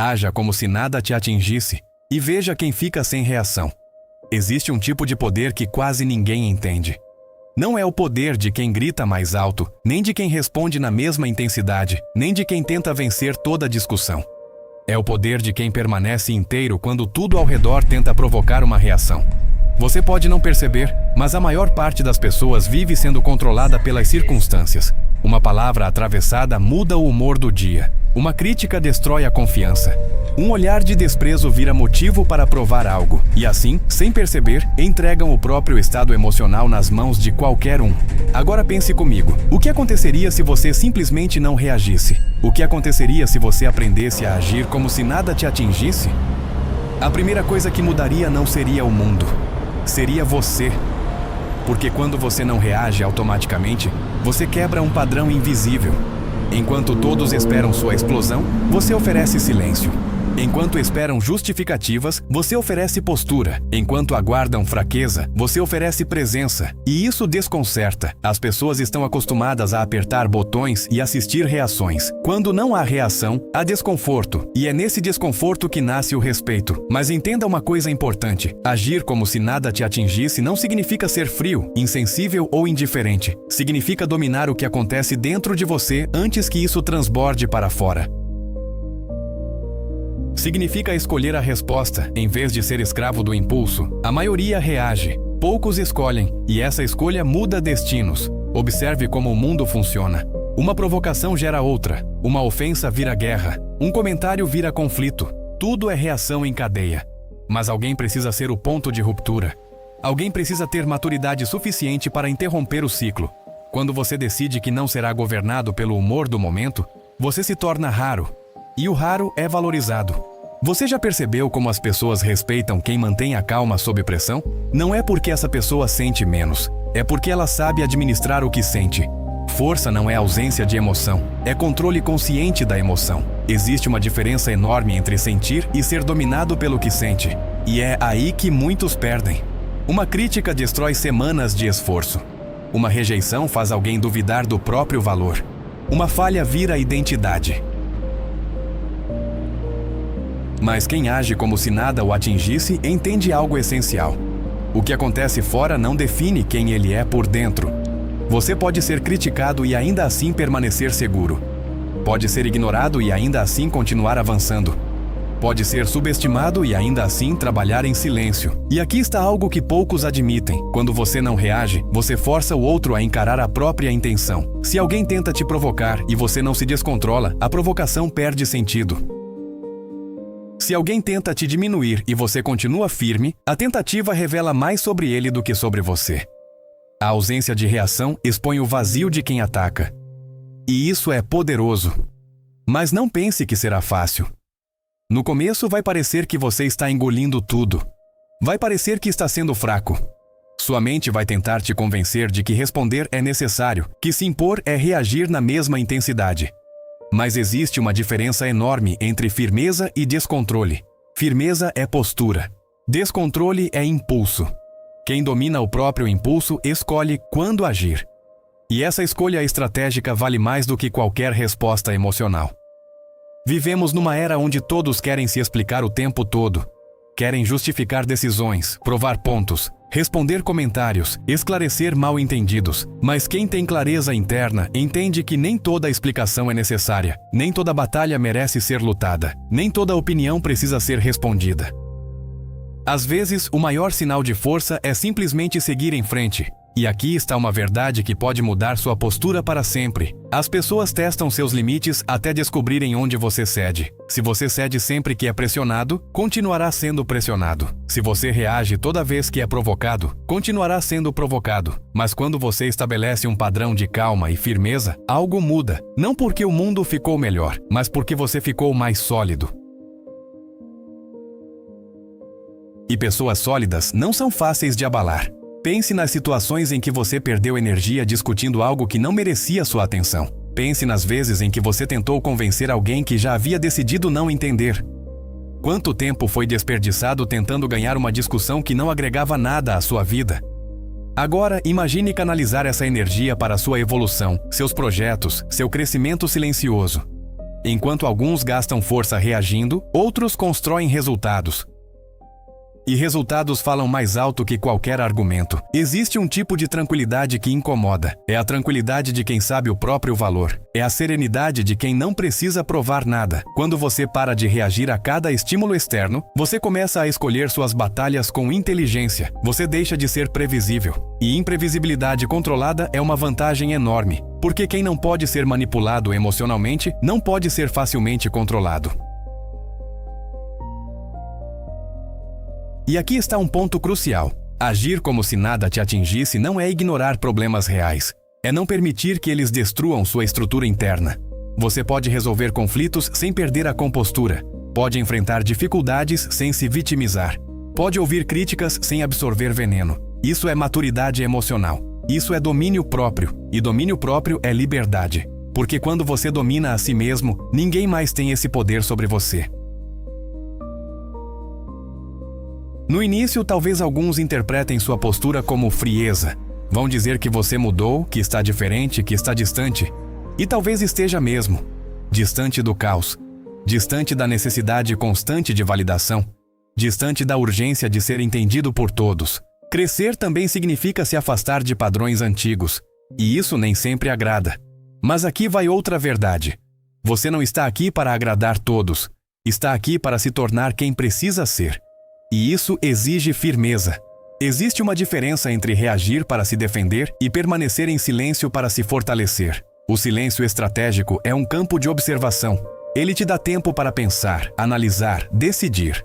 Haja como se nada te atingisse e veja quem fica sem reação. Existe um tipo de poder que quase ninguém entende. Não é o poder de quem grita mais alto, nem de quem responde na mesma intensidade, nem de quem tenta vencer toda discussão. É o poder de quem permanece inteiro quando tudo ao redor tenta provocar uma reação. Você pode não perceber, mas a maior parte das pessoas vive sendo controlada pelas circunstâncias. Uma palavra atravessada muda o humor do dia. Uma crítica destrói a confiança. Um olhar de desprezo vira motivo para provar algo. E assim, sem perceber, entregam o próprio estado emocional nas mãos de qualquer um. Agora pense comigo. O que aconteceria se você simplesmente não reagisse? O que aconteceria se você aprendesse a agir como se nada te atingisse? A primeira coisa que mudaria não seria o mundo. Seria você. Porque quando você não reage automaticamente, você quebra um padrão invisível. Enquanto todos esperam sua explosão, você oferece silêncio. Enquanto esperam justificativas, você oferece postura. Enquanto aguardam fraqueza, você oferece presença. E isso desconcerta. As pessoas estão acostumadas a apertar botões e assistir reações. Quando não há reação, há desconforto. E é nesse desconforto que nasce o respeito. Mas entenda uma coisa importante. Agir como se nada te atingisse não significa ser frio, insensível ou indiferente. Significa dominar o que acontece dentro de você antes que isso transborde para fora. Significa escolher a resposta, em vez de ser escravo do impulso. A maioria reage, poucos escolhem, e essa escolha muda destinos. Observe como o mundo funciona. Uma provocação gera outra, uma ofensa vira guerra, um comentário vira conflito. Tudo é reação em cadeia. Mas alguém precisa ser o ponto de ruptura. Alguém precisa ter maturidade suficiente para interromper o ciclo. Quando você decide que não será governado pelo humor do momento, você se torna raro. E o raro é valorizado. Você já percebeu como as pessoas respeitam quem mantém a calma sob pressão? Não é porque essa pessoa sente menos, é porque ela sabe administrar o que sente. Força não é ausência de emoção, é controle consciente da emoção. Existe uma diferença enorme entre sentir e ser dominado pelo que sente. E é aí que muitos perdem. Uma crítica destrói semanas de esforço. Uma rejeição faz alguém duvidar do próprio valor. Uma falha vira identidade. Mas quem age como se nada o atingisse entende algo essencial. O que acontece fora não define quem ele é por dentro. Você pode ser criticado e ainda assim permanecer seguro. Pode ser ignorado e ainda assim continuar avançando. Pode ser subestimado e ainda assim trabalhar em silêncio. E aqui está algo que poucos admitem. Quando você não reage, você força o outro a encarar a própria intenção. Se alguém tenta te provocar e você não se descontrola, a provocação perde sentido. Se alguém tenta te diminuir e você continua firme, a tentativa revela mais sobre ele do que sobre você. A ausência de reação expõe o vazio de quem ataca. E isso é poderoso. Mas não pense que será fácil. No começo vai parecer que você está engolindo tudo. Vai parecer que está sendo fraco. Sua mente vai tentar te convencer de que responder é necessário, que se impor é reagir na mesma intensidade. Mas existe uma diferença enorme entre firmeza e descontrole. Firmeza é postura. Descontrole é impulso. Quem domina o próprio impulso escolhe quando agir. E essa escolha estratégica vale mais do que qualquer resposta emocional. Vivemos numa era onde todos querem se explicar o tempo todo. Querem justificar decisões, provar pontos, responder comentários, esclarecer mal-entendidos. Mas quem tem clareza interna entende que nem toda explicação é necessária, nem toda batalha merece ser lutada, nem toda opinião precisa ser respondida. Às vezes, o maior sinal de força é simplesmente seguir em frente. E aqui está uma verdade que pode mudar sua postura para sempre. As pessoas testam seus limites até descobrirem onde você cede. Se você cede sempre que é pressionado, continuará sendo pressionado. Se você reage toda vez que é provocado, continuará sendo provocado. Mas quando você estabelece um padrão de calma e firmeza, algo muda. Não porque o mundo ficou melhor, mas porque você ficou mais sólido. E pessoas sólidas não são fáceis de abalar. Pense nas situações em que você perdeu energia discutindo algo que não merecia sua atenção. Pense nas vezes em que você tentou convencer alguém que já havia decidido não entender. Quanto tempo foi desperdiçado tentando ganhar uma discussão que não agregava nada à sua vida? Agora, imagine canalizar essa energia para sua evolução, seus projetos, seu crescimento silencioso. Enquanto alguns gastam força reagindo, outros constroem resultados. E resultados falam mais alto que qualquer argumento. Existe um tipo de tranquilidade que incomoda. É a tranquilidade de quem sabe o próprio valor. É a serenidade de quem não precisa provar nada. Quando você para de reagir a cada estímulo externo, você começa a escolher suas batalhas com inteligência. Você deixa de ser previsível. E imprevisibilidade controlada é uma vantagem enorme, porque quem não pode ser manipulado emocionalmente não pode ser facilmente controlado. E aqui está um ponto crucial. Agir como se nada te atingisse não é ignorar problemas reais. É não permitir que eles destruam sua estrutura interna. Você pode resolver conflitos sem perder a compostura. Pode enfrentar dificuldades sem se vitimizar. Pode ouvir críticas sem absorver veneno. Isso é maturidade emocional. Isso é domínio próprio. E domínio próprio é liberdade. Porque quando você domina a si mesmo, ninguém mais tem esse poder sobre você. No início, talvez alguns interpretem sua postura como frieza. Vão dizer que você mudou, que está diferente, que está distante. E talvez esteja mesmo. Distante do caos. Distante da necessidade constante de validação. Distante da urgência de ser entendido por todos. Crescer também significa se afastar de padrões antigos. E isso nem sempre agrada. Mas aqui vai outra verdade. Você não está aqui para agradar todos. Está aqui para se tornar quem precisa ser. E isso exige firmeza. Existe uma diferença entre reagir para se defender e permanecer em silêncio para se fortalecer. O silêncio estratégico é um campo de observação. Ele te dá tempo para pensar, analisar, decidir.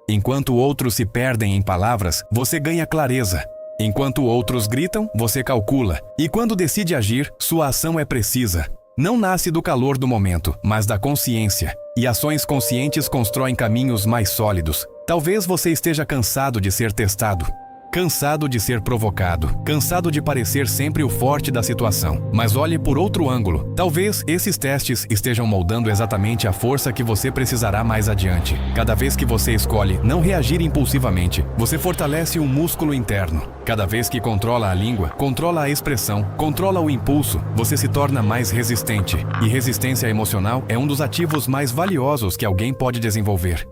Enquanto outros se perdem em palavras, você ganha clareza. Enquanto outros gritam, você calcula. E quando decide agir, sua ação é precisa. Não nasce do calor do momento, mas da consciência. E ações conscientes constroem caminhos mais sólidos. Talvez você esteja cansado de ser testado, cansado de ser provocado, cansado de parecer sempre o forte da situação. Mas olhe por outro ângulo. Talvez esses testes estejam moldando exatamente a força que você precisará mais adiante. Cada vez que você escolhe não reagir impulsivamente, você fortalece um músculo interno. Cada vez que controla a língua, controla a expressão, controla o impulso, você se torna mais resistente. E resistência emocional é um dos ativos mais valiosos que alguém pode desenvolver.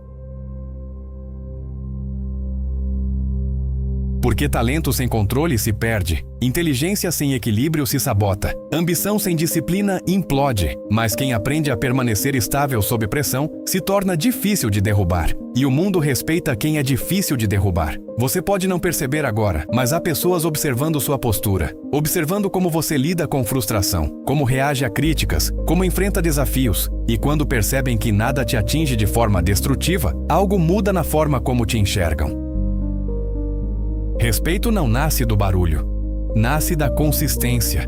Porque talento sem controle se perde, inteligência sem equilíbrio se sabota, ambição sem disciplina implode, mas quem aprende a permanecer estável sob pressão se torna difícil de derrubar. E o mundo respeita quem é difícil de derrubar. Você pode não perceber agora, mas há pessoas observando sua postura, observando como você lida com frustração, como reage a críticas, como enfrenta desafios, e quando percebem que nada te atinge de forma destrutiva, algo muda na forma como te enxergam. Respeito não nasce do barulho, nasce da consistência,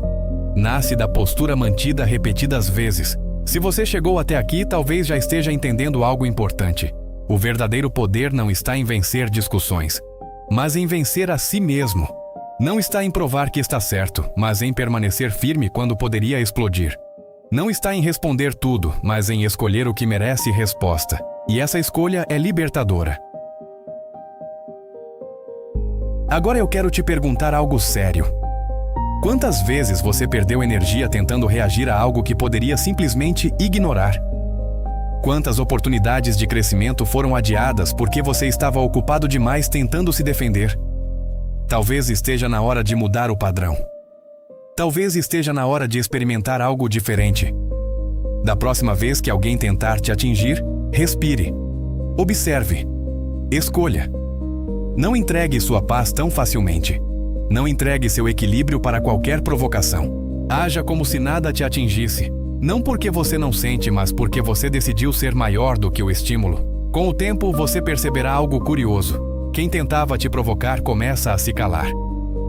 nasce da postura mantida repetidas vezes. Se você chegou até aqui, talvez já esteja entendendo algo importante. O verdadeiro poder não está em vencer discussões, mas em vencer a si mesmo. Não está em provar que está certo, mas em permanecer firme quando poderia explodir. Não está em responder tudo, mas em escolher o que merece resposta. E essa escolha é libertadora. Agora eu quero te perguntar algo sério. Quantas vezes você perdeu energia tentando reagir a algo que poderia simplesmente ignorar? Quantas oportunidades de crescimento foram adiadas porque você estava ocupado demais tentando se defender? Talvez esteja na hora de mudar o padrão. Talvez esteja na hora de experimentar algo diferente. Da próxima vez que alguém tentar te atingir, respire. Observe. Escolha. Não entregue sua paz tão facilmente. Não entregue seu equilíbrio para qualquer provocação. Haja como se nada te atingisse. Não porque você não sente, mas porque você decidiu ser maior do que o estímulo. Com o tempo, você perceberá algo curioso. Quem tentava te provocar começa a se calar.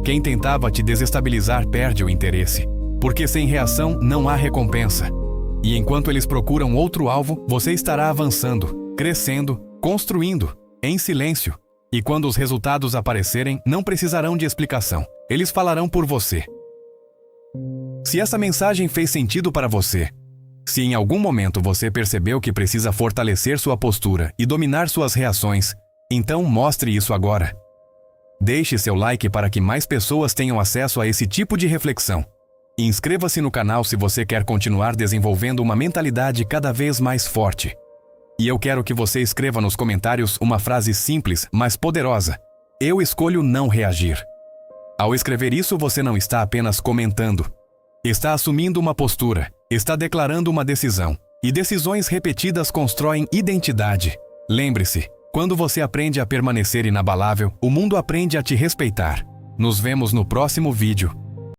Quem tentava te desestabilizar perde o interesse. Porque sem reação não há recompensa. E enquanto eles procuram outro alvo, você estará avançando, crescendo, construindo, em silêncio. E quando os resultados aparecerem, não precisarão de explicação. Eles falarão por você. Se essa mensagem fez sentido para você, se em algum momento você percebeu que precisa fortalecer sua postura e dominar suas reações, então mostre isso agora. Deixe seu like para que mais pessoas tenham acesso a esse tipo de reflexão. Inscreva-se no canal se você quer continuar desenvolvendo uma mentalidade cada vez mais forte. E eu quero que você escreva nos comentários uma frase simples, mas poderosa. Eu escolho não reagir. Ao escrever isso, você não está apenas comentando. Está assumindo uma postura, está declarando uma decisão. E decisões repetidas constroem identidade. Lembre-se, quando você aprende a permanecer inabalável, o mundo aprende a te respeitar. Nos vemos no próximo vídeo.